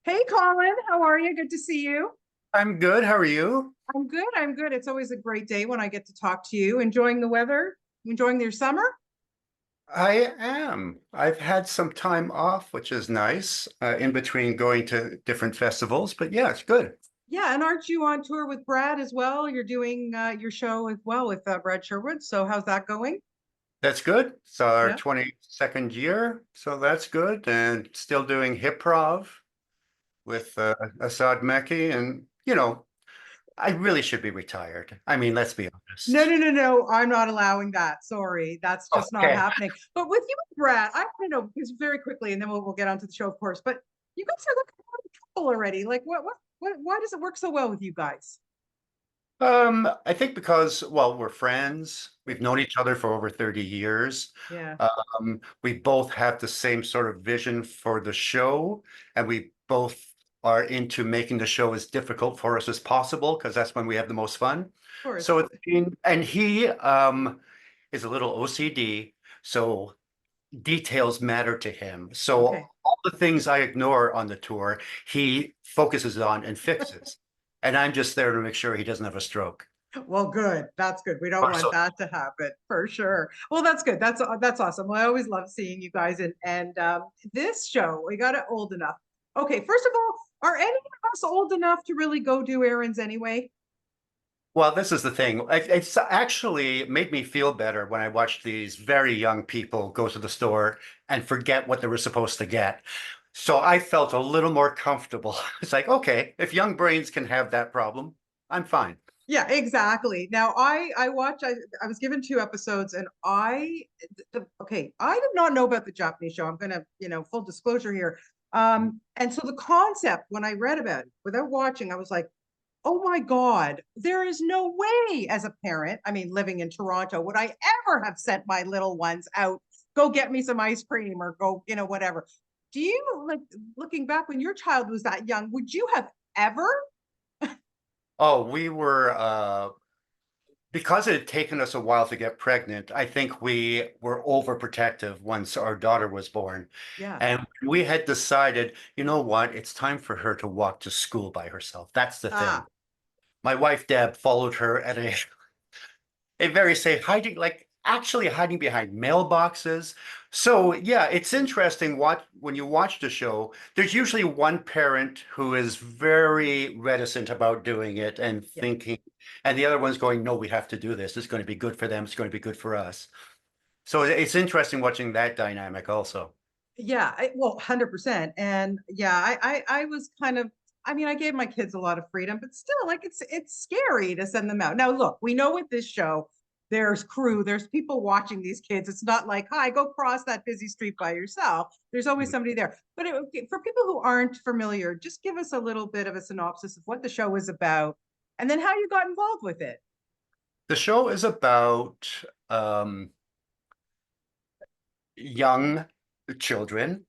Hey, Colin, how are you? Good to see you. I'm good. How are you? I'm good. I'm good. It's always a great day when I get to talk to you. Enjoying the weather? Enjoying your summer? I am. I've had some time off, which is nice, in between going to different festivals, but yeah, it's good. Yeah, and aren't you on tour with Brad as well? You're doing your show as well with Brad Sherwood. So how's that going? That's good. It's our Yeah. 22nd year, so that's good. And still doing improv with Assad Meki. And, I really should be retired. I mean, let's be No, honest. no, no, no. I'm not allowing that. Sorry, that's just not Okay. happening. But with you and Brad, I want to know because very quickly, and then we'll get onto the show, of course. But you guys are looking like a couple already. Like, why does it work so well with you guys? I think because, well, we're friends. We've known each other for over 30 years. Yeah, We both have the same sort of vision for the show, and we both are into making the show as difficult for us as possible because that's when we have the most fun. of course. So it's been, and he is a little OCD, so details matter to him. So Okay. all the things I ignore on the tour, he focuses on and fixes. And I'm just there to make sure he doesn't have a stroke. Well, good. That's good. We don't Or want so, that to happen for sure. Well, that's good. That's awesome. Well, I always love seeing you guys and this show. We got it old enough. Okay, first of all, are any of us old enough to really go do errands anyway? well, this is the thing. It's actually made me feel better when I watched these very young people go to the store and forget what they were supposed to get. So I felt a little more comfortable. It's like, okay, if young brains can have that problem, I'm fine. Yeah, exactly. Now I was given two episodes and okay, I did not know about the Japanese show. I'm gonna, full disclosure here. And so the concept when I read about it without watching, I was like, oh my God, there is no way as a parent, I mean, living in Toronto, would I ever have sent my little ones out, go get me some ice cream or go, whatever. Do you like looking back when your child was that young, would you have ever? Oh, we were because it had taken us a while to get pregnant, I think we were overprotective once our daughter was born. Yeah. And we had decided, you know what, it's time for her to walk to school by herself. That's the thing. Ah, My wife Deb followed her at a very safe hiding, like actually hiding behind mailboxes. So yeah, it's interesting what when you watch the show, there's usually one parent who is very reticent about doing it and yeah. thinking, and the other one's going, no, we have to do this. It's going to be good for them. It's going to be good for us. So it's interesting watching that dynamic also. Yeah, well, 100%. And yeah, I was kind of, I mean, I gave my kids a lot of freedom, but still, like, it's scary to send them out. Now, look, we know with this show, there's crew, there's people watching these kids. It's not like, hi, go cross that busy street by yourself. There's always Mhm. somebody there. But for people who aren't familiar, just give us a little bit of a synopsis of what the show is about and then how you got involved with it. The show is about um, young children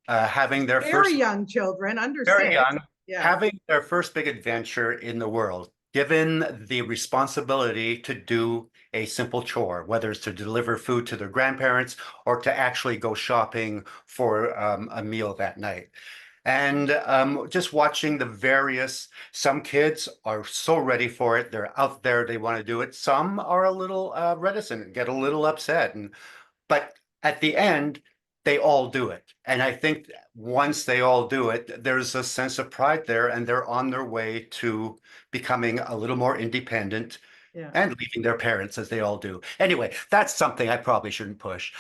having their Very first young children, under very six. young, Yeah. having their first big adventure in the world, given the responsibility to do a simple chore, whether it's to deliver food to their grandparents or to actually go shopping for a meal that night. And just watching the various, some kids are so ready for it. They're out there, they want to do it. Some are a little reticent and get a little upset. But at the end, they all do it. And I think once they all do it, there's a sense of pride there, and they're on their way to becoming a little more independent Yeah. and leaving their parents as they all do. Anyway, that's something I probably shouldn't push.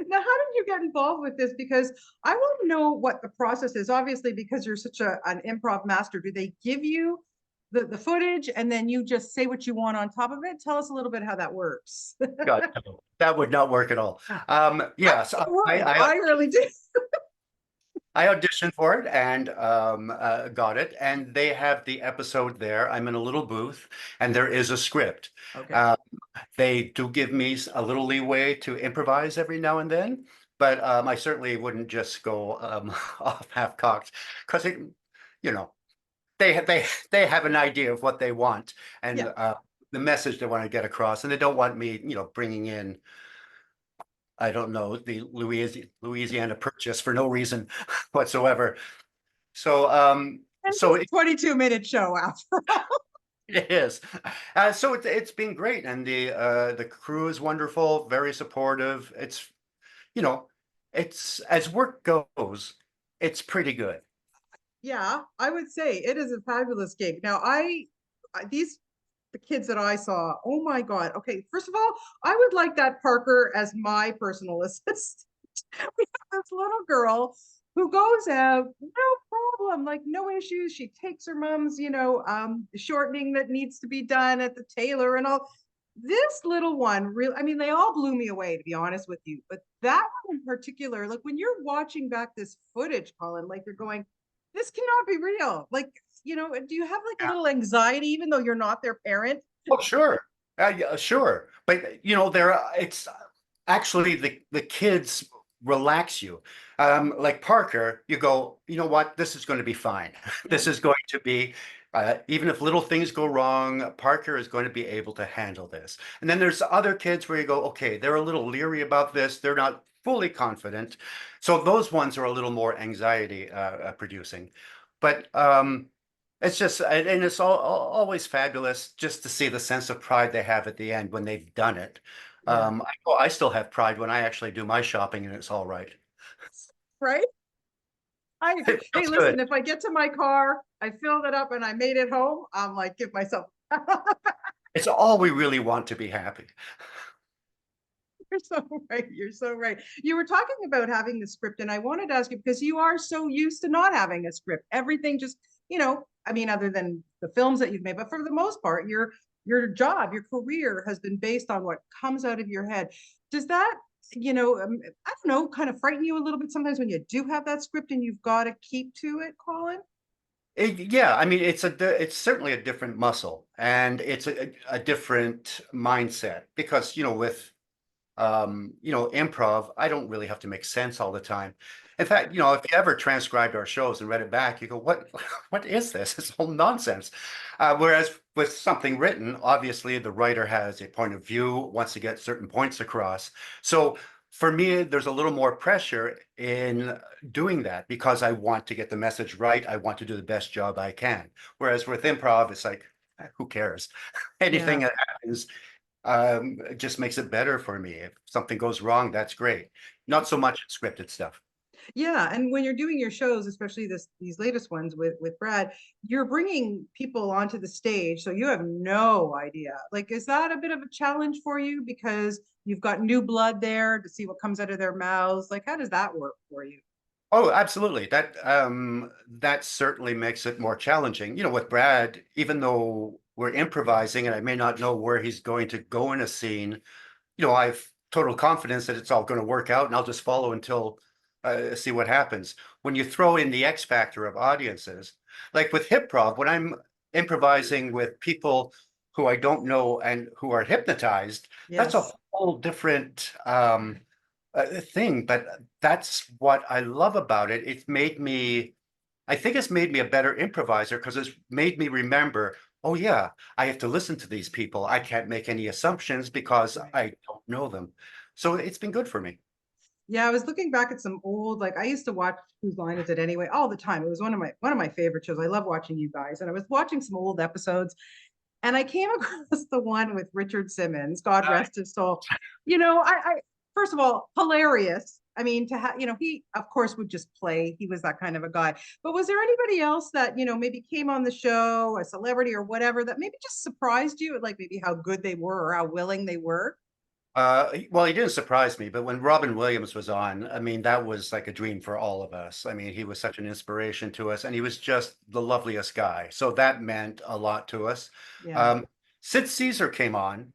Now, how did you get involved with this? Because I want to know what the process is. Obviously, because you're such an improv master, do they give you the footage and then you just say what you want on top of it? Tell us a little bit how that works. God, no, that would not work at all. Yes, It would. I really do. I auditioned for it and got it. And they have the episode there. I'm in a little booth and there is a script. Okay. Um, they do give me a little leeway to improvise every now and then, but I certainly wouldn't just go off half-cocked because you know, they have an idea of what they want and Yeah. the message they want to get across, and they don't want me, bringing in I don't know, the Louisiana Purchase for no reason whatsoever. So, And so just 22-minute show after all. it is. So it's been great, and the crew is wonderful, very supportive. It's, you know, it's as work goes, it's pretty good. Yeah, I would say it is a fabulous gig. Now, these the kids that I saw, oh my God. Okay, first of all, I would like that Parker as my personal assistant. We have this little girl who goes out, no problem, like no issues. She takes her mom's, shortening that needs to be done at the tailor and all. This little one, really, I mean, they all blew me away, to be honest with you. But that one in particular, like when you're watching back this footage, Colin, like you're going, this cannot be real. Like, do you have like a Yeah. little anxiety, even though you're not their parent? Oh, sure. Yeah, sure. But it's actually the kids relax you. Like Parker, you go, you know what? This is going to be fine. Yeah. This is going to be, even if little things go wrong, Parker is going to be able to handle this. And then there's other kids where you go, okay, they're a little leery about this. They're not fully confident. So those ones are a little more anxiety producing. But it's just, and it's always fabulous just to see the sense of pride they have at the end when they've done it. Yeah. I still have pride when I actually do my shopping and it's all right. Right? It Hey, feels good. listen, if I get to my car, I filled it up and I made it home, I'm like, give myself. It's all we really want to be happy. You're so right. You're so right. You were talking about having the script, and I wanted to ask you because you are so used to not having a script. Everything just, I mean, other than the films that you've made, but for the most part, your job, your career has been based on what comes out of your head. Does that, I don't know, kind of frighten you a little bit sometimes when you do have that script and you've got to keep to it, Colin? Yeah, I mean, it's certainly a different muscle and it's a different mindset because, with improv, I don't really have to make sense all the time. In fact, if you ever transcribed our shows and read it back, you go, what, what is this? It's all nonsense. Whereas with something written, obviously the writer has a point of view, wants to get certain points across. So for me, there's a little more pressure in doing that because I want to get the message right. I want to do the best job I can. Whereas with improv, it's like, who cares? Anything Yeah. that happens it just makes it better for me. If something goes wrong, that's great. Not so much scripted stuff. Yeah, and when you're doing your shows, especially these latest ones with Brad, you're bringing people onto the stage, so you have no idea. Like, is that a bit of a challenge for you because you've got new blood there to see what comes out of their mouths? Like, how does that work for you? Oh, absolutely. That certainly makes it more challenging. With Brad, even though we're improvising and I may not know where he's going to go in a scene, I've total confidence that it's all going to work out and I'll just follow until see what happens. When you throw in the X factor of audiences, like with hip prov, when I'm improvising with people who I don't know and who are hypnotized, that's a Yes. whole different thing. But that's what I love about it. I think it's made me a better improviser because it's made me remember, oh yeah, I have to listen to these people. I can't make any assumptions because Right. I don't know them. So it's been good for me. Yeah, I was looking back at some old, like I used to watch Whose Line Is It Anyway all the time. It was one of my favorite shows. I love watching you guys. And I was watching some old episodes and I came across the one with Richard Simmons, God rest his soul. I first of all, hilarious. I mean, to have, he of course would just play. He was that kind of a guy. But was there anybody else that, maybe came on the show, a celebrity or whatever, that maybe just surprised you at like maybe how good they were or how willing they were? Well, he didn't surprise me, but when Robin Williams was on, I mean, that was like a dream for all of us. I mean, he was such an inspiration to us, and he was just the loveliest guy. So that meant a lot to us. Yeah. Um, Sid Caesar came on.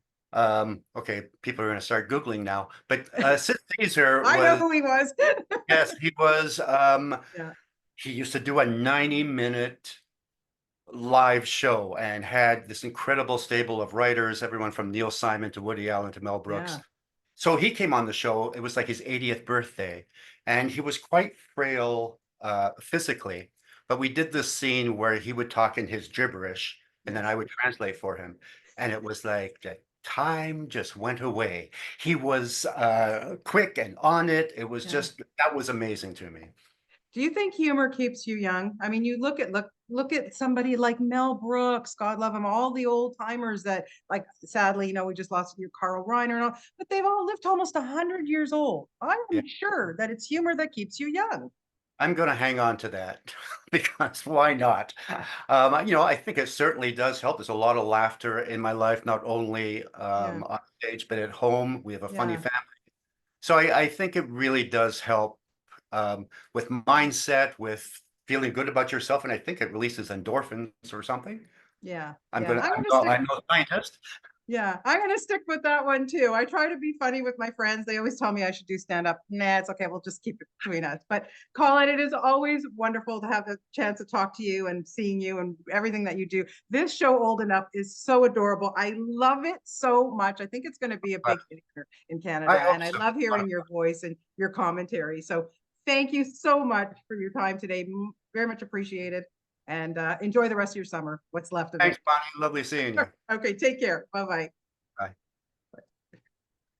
Okay, people are going to start Googling now, but Sid Caesar I know was, who he was. yes, he was, Yeah. he used to do a 90-minute live show and had this incredible stable of writers, everyone from Neil Simon to Woody Allen to Mel Brooks. Yeah. So he came on the show. It was like his 80th birthday, and he was quite frail physically. But we did this scene where he would talk in his gibberish, and then I Yes. would translate for him. And it was like time just went away. He was quick and on it. It was Yeah. just, that was amazing to me. Do you think humor keeps you young? I mean, you look at somebody like Mel Brooks, God love him, all the old timers that, like, sadly, we just lost your Carl Reiner and all, but they've all lived almost 100 years old. Yeah. I'm sure that it's humor that keeps you young. I'm going to hang on to that because why not? I think it certainly does help. There's a lot of laughter in my life, not only Yeah, on stage, but at home. We have a funny yeah, family. So I think it really does help with mindset, with feeling good about yourself. And I think it releases endorphins or something. yeah, I'm yeah. gonna, I'm I'm gonna not, stick. I'm no scientist. Yeah, I'm gonna stick with that one too. I try to be funny with my friends. They always tell me I should do stand up. Nah, it's okay. We'll just keep it between us. But Colin, it is always wonderful to have a chance to talk to you and seeing you and everything that you do. This show, Old Enough, is so adorable. I love it so much. I think it's going to be a But big hit here in I Canada. hope And I so. love hearing your voice and your commentary. So thank you so much for your time today. Very much appreciated. And enjoy the rest of your summer, what's left of it. Thanks, Bonnie. Lovely seeing you. Okay, take care. Bye-bye.